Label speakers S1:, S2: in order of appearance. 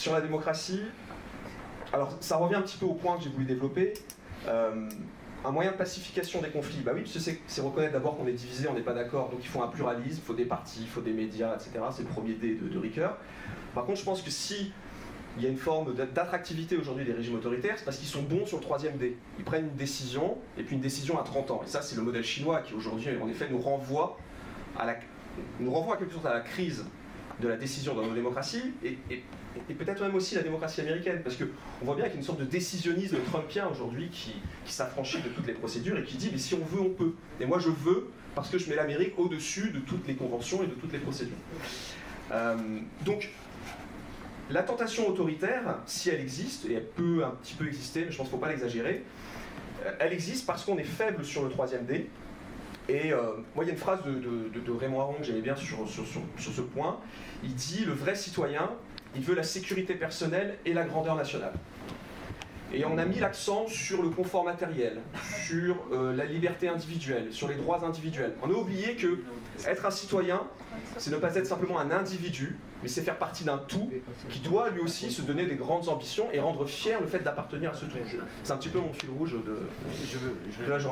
S1: Sur la démocratie, alors ça revient un petit peu au point que j'ai voulu développer. Un moyen de pacification des conflits, bah oui, parce que c'est reconnaître d'abord qu'on est divisé, on n'est pas d'accord, donc il faut un pluralisme, il faut des partis, il faut des médias, etc. C'est le premier D de Ricoeur. Par contre, je pense que si il y a une forme d'attractivité aujourd'hui des régimes autoritaires, c'est parce qu'ils sont bons sur le troisième D. Ils prennent une décision, et puis une décision à 30 ans. Et ça, c'est le modèle chinois qui aujourd'hui, en effet, nous renvoie à quelque sorte à la crise de la décision dans nos démocraties, et peut-être même aussi la démocratie américaine, parce qu'on voit bien qu'il y a une sorte de décisionnisme trumpien aujourd'hui qui s'affranchit de toutes les procédures et qui dit mais si on veut, on peut. Et moi je veux, parce que je mets l'Amérique au-dessus de toutes les conventions et de toutes les procédures. Donc, la tentation autoritaire, si elle existe, et elle peut un petit peu exister, mais je pense qu'il ne faut pas l'exagérer, elle existe parce qu'on est faible sur le troisième D. Et moi, il y a une phrase de Raymond Aron que j'aimais bien sur ce point. Il dit « Le vrai citoyen, il veut la sécurité personnelle et la grandeur nationale ». Et on a mis l'accent sur le confort matériel, sur la liberté individuelle, sur les droits individuels. On a oublié que être un citoyen, c'est ne pas être simplement un individu, mais c'est faire partie d'un tout qui doit lui aussi se donner des grandes ambitions et rendre fier le fait d'appartenir à ce tout. C'est un petit peu mon fil rouge de la journée.